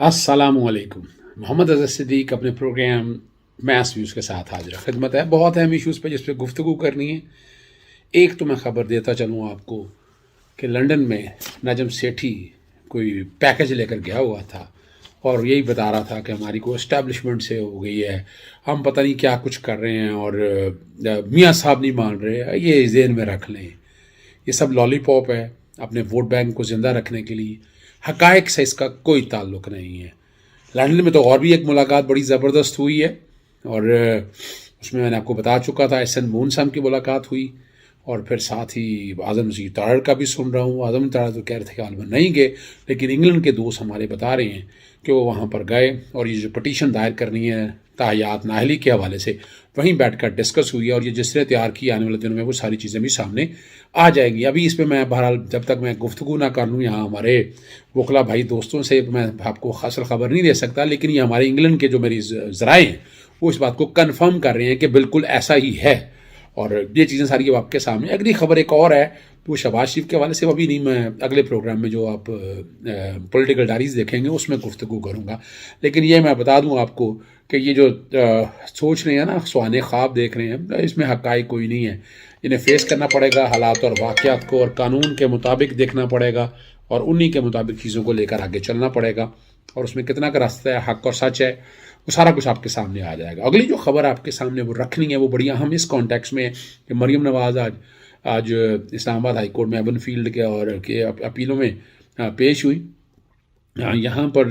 अस्सलामुअलैकुम। मोहम्मद अज़हर सिद्दीक अपने programme maths views के साथ हाजिर खिदमत है। बहुत अहम इशूज़ पे जिस पे गुफ्तगू करनी है। एक तो मैं ख़बर देता चलूँ आपको कि लंदन में नजम सेठी कोई पैकेज लेकर गया हुआ था और यही बता रहा था कि हमारी कोई इस्टेब्लिशमेंट से हो गई है, हम पता नहीं क्या कुछ कर रहे हैं और मियाँ साहब नहीं मान रहे। ये ज़हन में रख लें, ये सब लॉलीपॉप है अपने वोट बैंक को ज़िंदा रखने के लिए। हक़ाइक़ से इसका कोई ताल्लुक़ नहीं है। लंदन में तो और भी एक मुलाकात बड़ी ज़बरदस्त हुई है और उसमें मैंने आपको बता चुका था एहसन मून साहब की मुलाकात हुई और फिर साथ ही आज़म मसीह तारड़ का भी सुन रहा हूँ। आज़म तारड़ तो कह रहे थे कि हाल में नहीं गए, लेकिन इंग्लैंड के दोस्त हमारे बता रहे हैं कि वो वहाँ पर गए और ये जो पटिशन दायर करनी है ताहियात नाहली के हवाले से वहीं बैठकर डिस्कस हुई है और ये जिसने तैयार की आने वाले दिनों में वो सारी चीज़ें भी सामने आ जाएंगी। अभी इस पर मैं बहरहाल जब तक मैं गुफ्तगू ना कर लूँ यहाँ हमारे वकला भाई दोस्तों से मैं आपको खास खबर नहीं दे सकता, लेकिन ये हमारे इंग्लैंड के जो मेरी ज़राए हैं वो इस बात को कन्फर्म कर रहे हैं कि बिल्कुल ऐसा ही है और ये चीज़ें सारी अब आपके सामने। अगली खबर एक और है वो शहबाज शरीफ के हवाले से, अभी नहीं, मैं अगले प्रोग्राम में जो आप पॉलिटिकल डायरीज़ देखेंगे उसमें गुफ्तगू करूँगा। लेकिन ये मैं बता दूँ आपको कि ये जो सोच रहे हैं ना, सुहाने ख्वाब देख रहे हैं, इसमें हक़ाइक़ कोई नहीं है। इन्हें फेस करना पड़ेगा हालात और वाक़यात को और कानून के मुताबिक देखना पड़ेगा और उन्हीं के मुताबिक चीज़ों को लेकर आगे चलना पड़ेगा और उसमें कितना का रास्ता है, हक़ और सच है, वो सारा कुछ आपके सामने आ जाएगा। अगली जो खबर आपके सामने वो रखनी है वो बड़ी अहम इस कॉन्टेक्स्ट में कि मरीम नवाज़ आज इस्लामाबाद हाई कोर्ट में एवन फील्ड के और के अपीलों में पेश हुई। यहाँ पर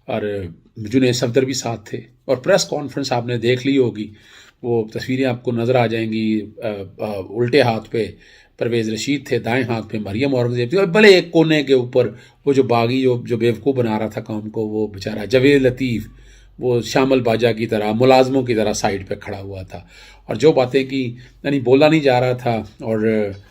और जुनैद सफदर भी साथ थे और प्रेस कॉन्फ्रेंस आपने देख ली होगी, वो तस्वीरें आपको नज़र आ जाएंगी। उल्टे हाथ पे परवेज़ रशीद थे, दाएं हाथ पे मरियम औरंगज़ेब थी और भले एक कोने के ऊपर वो जो बागी जो बेवकूफ़ बना रहा था कौम को, वो बेचारा जवेद लतीफ़ वो शामल बाजा की तरह मुलाजमों की तरह साइड पे खड़ा हुआ था और जो बातें की, यानी बोला नहीं जा रहा था और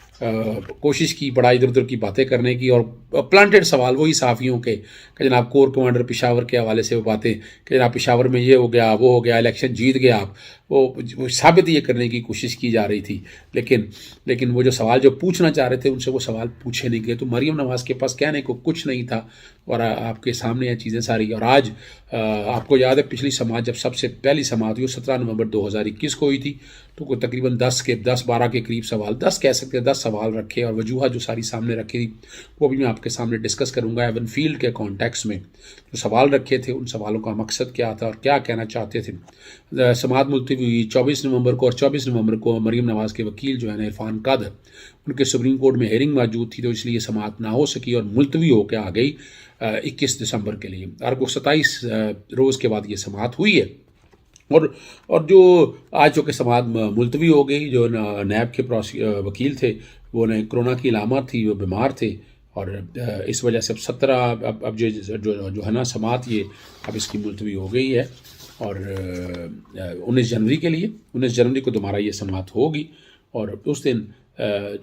कोशिश की बड़ा इधर उधर की बातें करने की और प्लांटेड सवाल वही साफ़ियों के कि जनाब कोर कमांडर पेशावर के हवाले से वो बातें कि जनाब पेशावर में ये हो गया वो हो गया, इलेक्शन जीत गया आप, वो साबित ये करने की कोशिश की जा रही थी। लेकिन वो जो सवाल जो पूछना चाह रहे थे उनसे वो सवाल पूछे नहीं गए। तो मरीम नवाज़ के पास कहने को कुछ नहीं था और आपके सामने ये चीज़ें सारी। और आज आपको याद है पिछली समात जब सबसे पहली समात हुई 17 नवंबर 2021 को हुई थी, तो कोई तकरीबन 10-12 के करीब सवाल, 10 कह सकते हैं, 10 सवाल रखे और वजूहत जो सारी सामने रखी थी वो भी मैं आपके सामने डिस्कस करूँगा। एवन फील्ड के कॉन्टेक्स्ट में जो सवाल रखे थे उन सवालों का मकसद क्या था और क्या कहना चाहते थे। समात मुलतवी हुई 24 नवंबर को और 24 नवंबर को मरीम नवाज़ के वकील जो है ना इरफान कादर, उनके सुप्रीम कोर्ट में हेयरिंग मौजूद थी, तो इसलिए समात ना हो सकी और मुलतवी होकर आ गई 21 दिसंबर के लिए। और 27 रोज़ के बाद ये समात हुई है और जो आज जो कि समात मुलतवी हो गई, जो नैब के वकील थे वो ने कोरोना की अलामत थी, वो बीमार थे और इस वजह से अब 17 अब जो है ना समात ये अब इसकी मुलतवी हो गई है और 19 जनवरी के लिए, 19 जनवरी को दोबारा ये समात होगी और उस दिन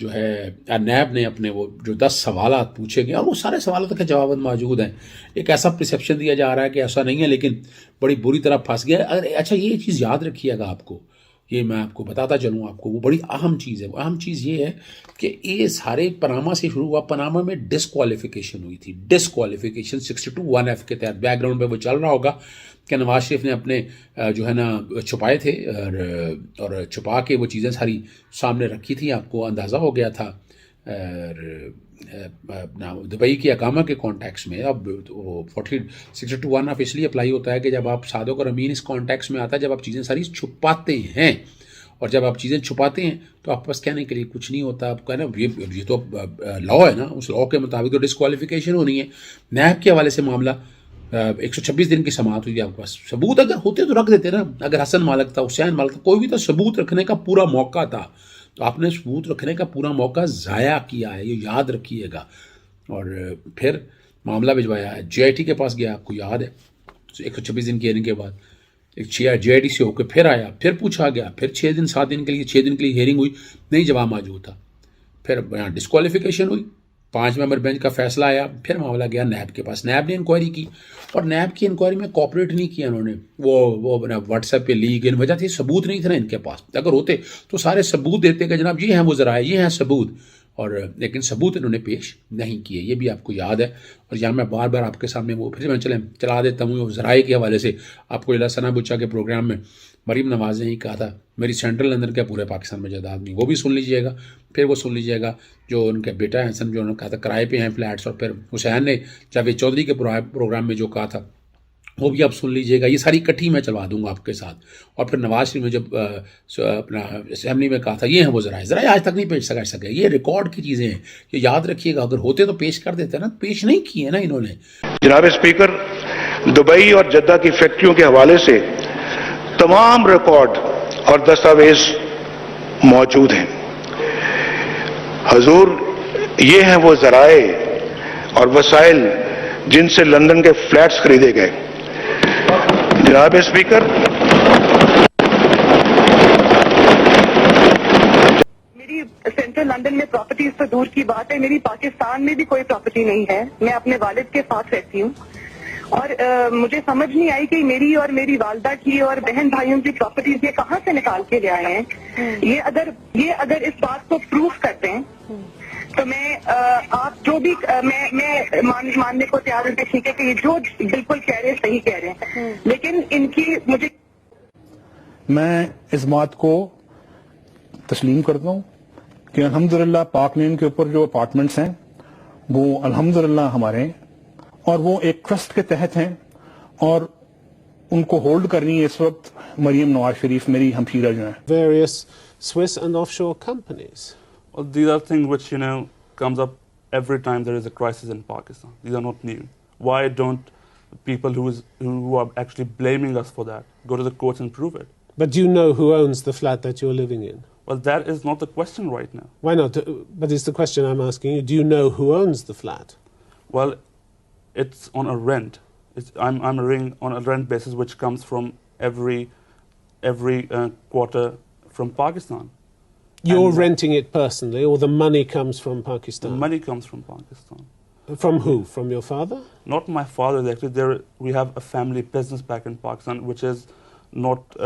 जो है नैब ने अपने वो जो 10 सवालात पूछे गए और वो सारे सवालों के जवाब मौजूद हैं। एक ऐसा परसेप्शन दिया जा रहा है कि ऐसा नहीं है, लेकिन बड़ी बुरी तरह फंस गया। अगर अच्छा ये चीज़ याद रखिएगा, आपको ये मैं आपको बताता चलूँ, आपको वो बड़ी अहम चीज़ है। वो अहम चीज़ ये है कि ये सारे पनामा से शुरू हुआ। पनामा में डिसक्वालिफिकेशन हुई थी, डिसक्वालिफिकेशन 62(1)(f) के तहत। बैकग्राउंड पे वो चल रहा होगा कि नवाज शरीफ ने अपने जो है ना छुपाए थे और छुपा के वो चीज़ें सारी सामने रखी थी, आपको अंदाज़ा हो गया था। दुबई की अकामा के कॉन्टैक्स में अब वो 62(1)(f) इसलिए अप्लाई होता है कि जब आप सादोक और अमीन इस कॉन्टैक्स में आता है जब आप चीज़ें सारी छुपाते हैं, और जब आप चीज़ें छुपाते हैं तो आपके पास कहने के लिए कुछ नहीं होता। आपका ना ये तो लॉ है ना, उस लॉ के मुताबिक तो डिस्क्वालिफिकेशन होनी है। नैब के हवाले से मामला 126 दिन की समात हुई थी। आपके पास सबूत अगर होते तो रख देते ना, अगर हसन मालिक था, हुसैन मालिक था, कोई भी तो सबूत रखने का पूरा मौका था, तो आपने सबूत रखने का पूरा मौका ज़ाया किया है, ये याद रखिएगा। और फिर मामला भिजवाया है JIT के पास गया, आपको याद है 126 दिन की हियरिंग के बाद एक JIT से होकर फिर आया, फिर पूछा गया, फिर 6 दिन 7 दिन के लिए 6 दिन के लिए हियरिंग हुई, नहीं जवाब मौजूद था। फिर यहाँ डिस्क्वालिफिकेशन हुई, 5 मेंबर बेंच का फैसला आया, फिर मामला गया नैब के पास। नैब ने इंक्वायरी की और नैब की इंक्वायरी में कॉपरेट नहीं किया उन्होंने। वो व्हाट्सएप पे लीक, इन वजह थी सबूत नहीं थे ना इनके पास। अगर होते तो सारे सबूत देते कि जनाब ये हैं वो ज़राए, ये हैं सबूत, और लेकिन सबूत इन्होंने पेश नहीं किए, ये भी आपको याद है। और यहाँ मैं बार बार आपके सामने वो फिर मैं चला देता हूँ ज़राए के हवाले से। आपको इला सना बुच्चा के प्रोग्राम में मरीम नवाज़ ने ही कहा था मेरी सेंट्रल लंदन के पूरे पाकिस्तान में जायदाद नहीं, वो भी सुन लीजिएगा। फिर वो सुन लीजिएगा जो उनके बेटा हैं हसन, जो उन्होंने कहा था किराए पे हैं फ्लैट्स। और फिर हुसैन ने जावेद चौधरी के प्रोग्राम में जो कहा था वो भी आप सुन लीजिएगा। ये सारी इकट्ठी मैं चलवा दूंगा आपके साथ। और फिर नवाज शरीफ ने जब अपना असेंबली में कहा था ये हैं वो ज़राए आज तक नहीं पेश कर सके। ये रिकॉर्ड की चीज़ें हैं, ये याद रखिएगा। अगर होते तो पेश कर देते ना, पेश नहीं किए ना इन्होंने। जनाब स्पीकर, दुबई और जद्दा की फैक्ट्रियों के हवाले से तमाम रिकॉर्ड और दस्तावेज मौजूद हैं। हजूर, ये हैं वो ज़राए और वसाइल जिनसे लंदन के फ्लैट्स खरीदे गए। जनाब स्पीकर, मेरी सेंट्रल लंदन में प्रॉपर्टीज तो दूर की बात है, मेरी पाकिस्तान में भी कोई प्रॉपर्टी नहीं है। मैं अपने वालिद के साथ रहती हूँ और मुझे समझ नहीं आई कि मेरी और मेरी वालदा की और बहन भाइयों की प्रॉपर्टीज ये कहाँ से निकाल के ले आए हैं। ये अगर इस बात को प्रूफ करते हैं तो मैं आप जो भी मैं मानने को तैयार हूँ कि ठीक है कि ये जो बिल्कुल कह रहे हैं सही कह रहे हैं, लेकिन इनकी मुझे मैं इस बात को तस्लीम करता हूँ कि अल्हम्दुलिल्लाह पाक लेन के ऊपर जो अपार्टमेंट्स हैं वो अल्हम्दुलिल्लाह हमारे हैं और वो एक ट्रस्ट के तहत हैं और उनको होल्ड करनी है इस वक्त मरियम नवाज शरीफ मेरी हमशीरा जो है। Various Swiss and offshore companies. Well, these are things which, comes up every time there is a crisis in Pakistan. These are not new. Why don't people who are actually blaming us for that go to the courts and prove it? But do you know who owns the flat that you're living in? Well, that is not the question right now. Why not? But it's the question I'm asking you. Do you know who owns the flat? Well, it's on a rent. I'm living on a rent basis which comes from every quarter from Pakistan. You're And, renting it personally, or the money comes from The Pakistan? money comes from Pakistan. From who? From your father? Not my father, actually. We have a family business back in Pakistan, which is not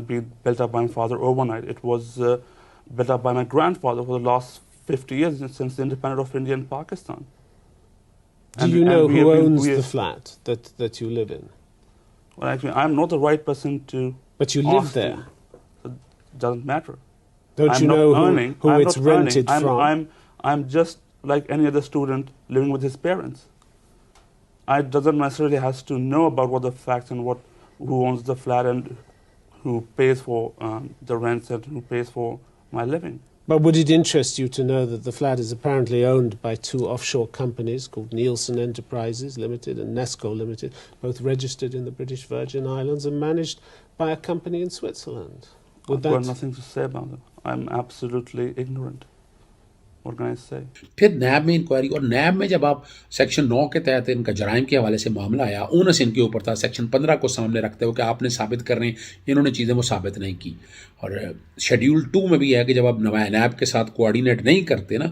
being built up by my father overnight. It was built up by my grandfather for the last 50 years since the independence of India and Pakistan. Do you know who owns the flat that you live in? Well, actually, I'm not the right person to. But you live ask there. to. It doesn't matter. Don't I'm you not know earning. who I'm it's not rented earning. from? I'm just like any other student living with his parents. I doesn't necessarily has to know about what the facts and who owns the flat and who pays for the rents and who pays for my living. But would it interest you to know that the flat is apparently owned by two offshore companies called Nielsen Enterprises Limited and Nesco Limited, both registered in the British Virgin Islands and managed by a company in Switzerland? I've got nothing to say about it. I'm absolutely ignorant. What can I say? फिर नैब में inquiry, और नैब में जब आप section 9 के तहत इनका जराइम के हवाले से मामला आया, ओनस इनके ऊपर था सेक्शन 15 को सामने रखते हुए कि आपने साबित करने, इन्होंने चीज़ें वो साबित नहीं की। और शेड्यूल 2 में भी है कि जब आप नैब के साथ कोऑर्डिनेट नहीं करते ना,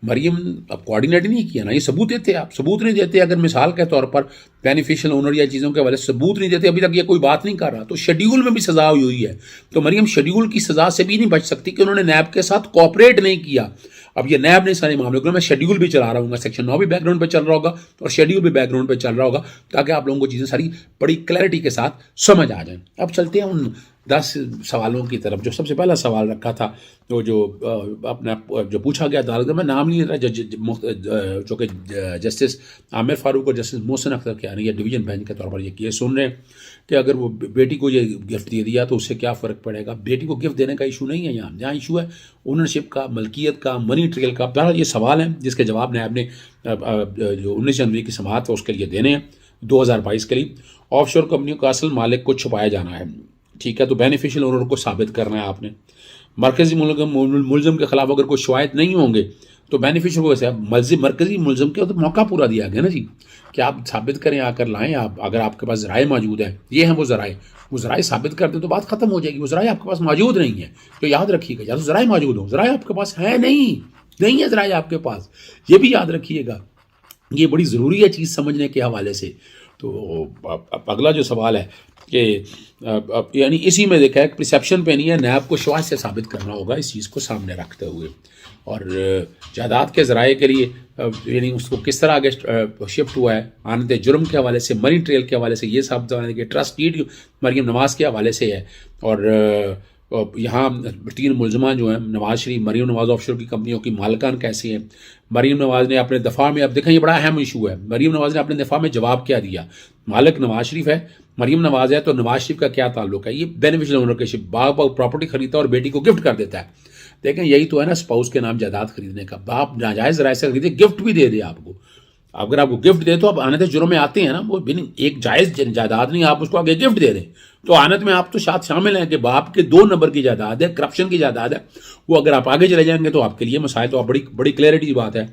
मरियम अब कोऑर्डिनेट नहीं किया ना, ये सबूत देते, आप सबूत नहीं देते। अगर मिसाल के तौर पर बेनिफिशियल ओनर या चीज़ों के हवाले से सबूत नहीं देते, अभी तक ये कोई बात नहीं कर रहा, तो शेड्यूल में भी सज़ा हुई है। तो मरियम शेड्यूल की सज़ा से भी नहीं बच सकती कि उन्होंने नैब के साथ कोऑपरेट नहीं किया। अब ये नैब ने सारे मामले को, मैं शेड्यूल भी चला रहा हूँ, सेक्शन 9 भी बैकग्राउंड पे चल रहा होगा और शेड्यूल भी बैकग्राउंड पे चल रहा होगा, ताकि आप लोगों को चीज़ें सारी बड़ी क्लैरिटी के साथ समझ आ जाएं। अब चलते हैं उन 10 सवालों की तरफ। जो सबसे पहला सवाल रखा था तो जो अपना जो पूछा गया अदालत में, मैं नाम नहीं ले रहा, जो कि जस्टिस आमिर फारूक और जस्टिस मोहसिन अख्तर कियानी ये डिवीज़न बेंच के तौर पर ये केस सुन रहे हैं कि अगर वो बेटी को ये गिफ्ट दे दिया तो उससे क्या फ़र्क पड़ेगा। बेटी को गिफ्ट देने का इशू नहीं है यहाँ, जहाँ इशू है ओनरशिप का, मलकियत का, मनी ट्रेल का। बहरहाल ये सवाल है जिसके जवाब नैब ने जो 19 जनवरी की समाअत है उसके लिए देने हैं 2022 के लिए। ऑफशोर कंपनियों का असल मालिक को छुपाया जाना है, ठीक है, तो बेनिफिशियल ओनर को साबित करना है आपने। मरकज़ी मुलज़म के खिलाफ अगर कोई शवाहिद नहीं होंगे तो बेनिफिशियल को वैसे मरकज़ी मुलज़म के तो मौका पूरा दिया गया ना जी, कि आप साबित करें, आकर लाएं। आप अगर आपके पास ज़राए मौजूद है, ये हैं वो ज़राए साबित कर दें तो बात ख़त्म हो जाएगी। वो ज़राए आपके पास मौजूद नहीं है तो याद रखिएगा, या तो ज़राए मौजूद हो, ज़राए आपके पास है नहीं है ज़राए आपके पास, ये भी याद रखिएगा। ये बड़ी ज़रूरी है चीज़ समझने के हवाले से। तो अब अगला जो सवाल है कि यानी इसी में देखा है कि परसेप्शन पे नहीं है, नैब को शवाहद से साबित करना होगा इस चीज़ को सामने रखते हुए। और जायदाद के ज़राए के लिए यानी उसको किस तरह आगे शिफ्ट हुआ है, आनंद जुर्म के हवाले से, मनी ट्रेल के हवाले से ये साबित होने के ट्रस्ट डीड मरीम नवाज़ के हवाले से है। और यहाँ 3 मुलजमान जो हैं, नवाज शरीफ, मरीम नवाज़ ऑफशोर की कंपनियों की मालकान कैसी हैं। मरीम नवाज़ ने अपने दफ़ा में, अब देखें ये बड़ा अहम इशू है, मरीम नवाज़ ने अपने दफ़ा में जवाब क्या दिया। मालिक नवाज शरीफ है, मरीम नवाज़ है, तो नवाज शरीफ का क्या ताल्लुक है। ये बेनिफिशियल ओनरशिप, बाप प्रॉपर्टी खरीदता है और बेटी को गिफ्ट कर देता है। देखें यही तो है ना स्पाउस के नाम जायदाद खरीदने का। बाप नाजायज़ राय से खरीदे, गिफ्ट भी दे आपको। अगर आपको गिफ्ट दे तो आप आनत जुर्म में आते हैं ना, वो बिन एक जायज़ जायदाद नहीं, आप उसको आगे गिफ्ट दे दें तो आनत में आप तो साथ शामिल हैं कि बाप के 2 नंबर की जायदाद है, करप्शन की जायदाद है। वो अगर आप आगे चले जाएंगे तो आपके लिए मसाइल, तो आप बड़ी क्लैरिटी की बात है।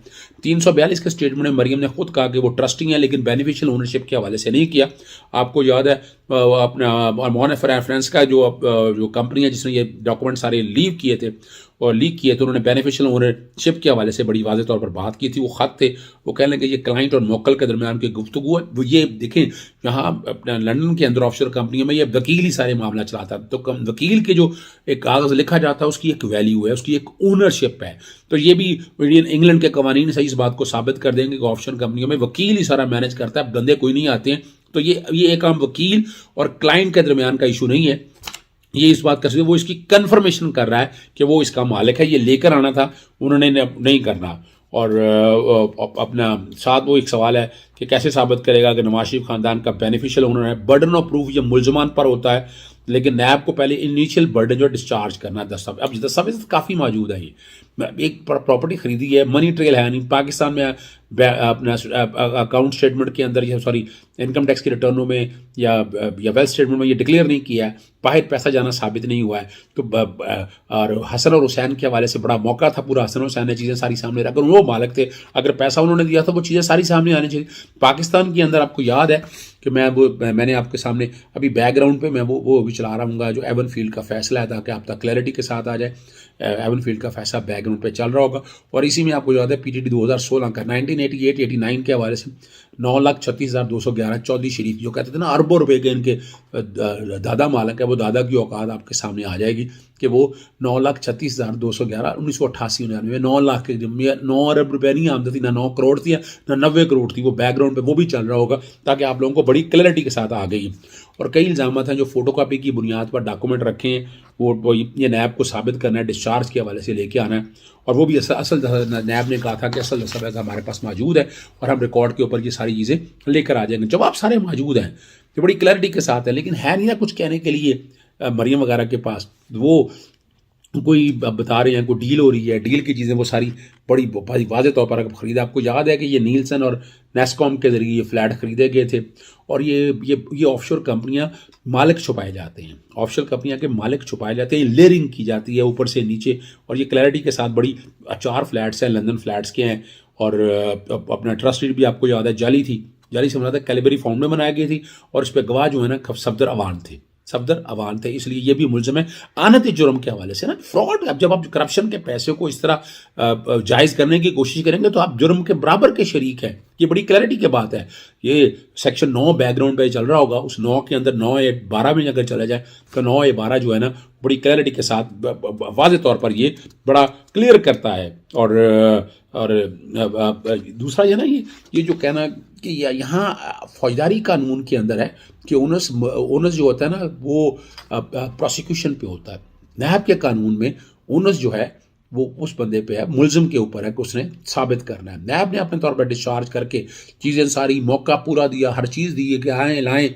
342 के स्टेटमेंट में मरीम ने खुद कहा कि वो ट्रस्टिंग है लेकिन बेनिफिशियल ओनरशिप के हवाले से नहीं किया। आपको याद है अपना मोहन फाइनेंस का जो कंपनी है जिसने ये डॉक्यूमेंट सारे लीक किए थे तो उन्होंने बेनिफिशियल ओनरशिप के हवाले से बड़ी वाज़ेह तौर पर बात की थी। वो ख़त थे, वो कहने लगे ये क्लाइंट और मोकल के दरमियान की गुफ्तगू है। वो ये देखें यहाँ अपना लंदन के अंदर ऑफशोर कंपनियों में ये वकील ही सारे मामला चलाता है, तो वकील के जो एक कागज़ लिखा जाता है उसकी एक वैल्यू है, उसकी एक ओनरशिप है। तो ये भी इंग्लैंड के कवानीन सही इस बात को साबित कर देंगे कि ऑफशोर कंपनियों में वकील ही सारा मैनेज करता है, बंदे कोई नहीं आते हैं। तो ये एक आम वकील और क्लाइंट के दरमियान का इशू नहीं है। ये इस बात कर सकते, वो इसकी कन्फर्मेशन कर रहा है कि वो इसका मालिक है, ये लेकर आना था, उन्होंने नहीं करना। और अपना साथ वो एक सवाल है कि कैसे साबित करेगा कि नवाज शरीफ खानदान का बेनिफिशियल ओनर है। बर्डन ऑफ प्रूफ ये मुलजमान पर होता है, लेकिन नैब को पहले इनिशियल बर्डन जो डिस्चार्ज करना है दस्तावेज। अब दस्तावेज काफ़ी मौजूद है। ये एक प्रॉपर्टी खरीदी है, मनी ट्रेल है नहीं, पाकिस्तान में अपना अकाउंट स्टेटमेंट के अंदर या सॉरी इनकम टैक्स की रिटर्नों में या वेल्थ स्टेटमेंट में ये डिक्लेयर नहीं किया है, बाहर पैसा जाना साबित नहीं हुआ है। तो और हसन और हुसैन के हवाले से बड़ा मौका था, पूरा हसन और हुसैन ने चीज़ें सारी सामने रख, वो मालिक थे, अगर पैसा उन्होंने दिया था वो चीज़ें सारी सामने आनी चाहिए। पाकिस्तान के अंदर आपको याद है कि मैंने आपके सामने अभी बैकग्राउंड पे मैं वो भी चला रहा हूँ जो एवन फील्ड का फैसला है, ताकि आप तक क्लैरिटी के साथ आ जाए। एवन फील्ड का फैसला बैकग्राउंड पे चल रहा होगा और इसी में आपको याद है PTT 2016 का 1988-89 के हवाले से 9,36,211 चौधरी शरीफ जो कहते थे ना अरबों रुपए के इनके दादा मालिक है, वो दादा की औकात आपके सामने आ जाएगी कि वो 9,36,211 1988-89 में 9 लाख के 9 अरब रुपए नहीं आमदनी थी, ना 9 करोड़ थी ना 90 करोड़ थी। वो बैकग्राउंड पे वो भी चल रहा होगा ताकि आप लोगों को बड़ी क्लैरिटी के साथ आ गई। और कई इल्ज़ाम हैं जो फोटोकॉपी की बुनियाद पर डॉक्यूमेंट रखे हैं, वो ये नैब को साबित करना है, डिस्चार्ज के हवाले से लेके आना है। और वो भी असल नैब ने कहा था कि असल दस्तावेज हमारे पास मौजूद है और हम रिकॉर्ड के ऊपर ये सारी चीज़ें लेकर आ जाएंगे। जवाब सारे मौजूद हैं, ये बड़ी क्लैरिटी के साथ है, लेकिन है नहीं ना कुछ कहने के लिए मरीम वगैरह के पास। वो कोई बता रहे हैं कोई डील हो रही है, डील की चीज़ें वो सारी बड़ी वाज़ेह तौर पर खरीदा। आपको याद है कि ये नीलसन और नेस्कॉम के ज़रिए ये फ्लैट खरीदे गए थे और ये ऑफशोर कंपनियां मालिक छुपाए जाते हैं, ऑफशोर कंपनियां के मालिक छुपाए जाते हैं, लेयरिंग की जाती है ऊपर से नीचे। और ये क्लैरिटी के साथ बड़ी 4 फ्लैट्स हैं, लंदन फ्लैट्स के हैं। और अपना ट्रस्ट डीड भी आपको याद है जाली थी, जाली से बना था, कैलिबरी फाउंड में बनाई गई थी और इस पर गवाह जो है ना सफदर अवान थे, इसलिए ये भी मुलज़म है आनत जुर्म के हवाले से ना फ्रॉड। अब जब आप करप्शन के पैसे को इस तरह जायज़ करने की कोशिश करेंगे तो आप जुर्म के बराबर के शरीक हैं। ये बड़ी क्लैरिटी की बात है। ये सेक्शन 9 बैकग्राउंड पे चल रहा होगा, उस 9 के अंदर 9A12 में अगर चला जाए तो 9A12 जो है ना बड़ी क्लैरिटी के साथ वाज़े तौर पर ये बड़ा क्लियर करता है। और दूसरा ये ना ये जो कहना कि यहाँ फौजदारी कानून के अंदर है कि ओनस जो होता है ना वो प्रोसिक्यूशन पे होता है। नैब के कानून में ओनस जो है वो उस बंदे पे है, मुलजिम के ऊपर है कि उसने साबित करना है। नैब ने अपने तौर पर डिस्चार्ज करके चीज़ें सारी मौका पूरा दिया, हर चीज़ दी कि आएँ लाएँ,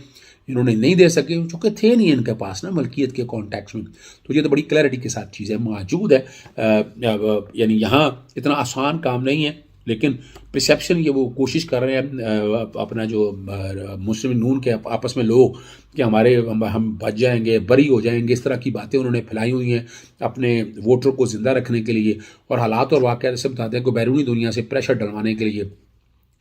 इन्होंने नहीं दे सके चूँकि थे नहीं इनके पास ना मलकियत के कॉन्टैक्ट्स में। तो ये तो बड़ी क्लैरिटी के साथ चीज़ें मौजूद है। यानी यहाँ इतना आसान काम नहीं है, लेकिन परसेप्शन ये वो कोशिश कर रहे हैं अपना जो मुस्लिम नून के आपस में लोग कि हम बच जाएंगे, बरी हो जाएंगे, इस तरह की बातें उन्होंने फैलाई हुई हैं अपने वोटर को ज़िंदा रखने के लिए और हालात और वाक़यात से बताते हैं कि बैरूनी दुनिया से प्रेशर डलवाने के लिए।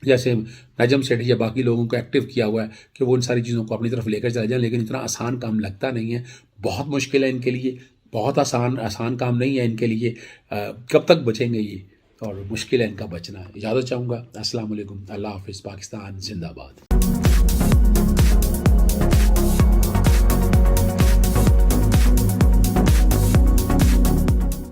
जैसे नजम सेठी या बाकी लोगों को एक्टिव किया हुआ है कि वो इन सारी चीज़ों को अपनी तरफ लेकर चले जाएं, लेकिन इतना आसान काम लगता नहीं है, बहुत मुश्किल है इनके लिए, बहुत आसान काम नहीं है इनके लिए। कब तक बचेंगे ये और मुश्किल है इनका बचना। इजाज़त चाहूँगा। अस्सलाम वालेकुम, अल्लाह हाफ़िज़, पाकिस्तान जिंदाबाद।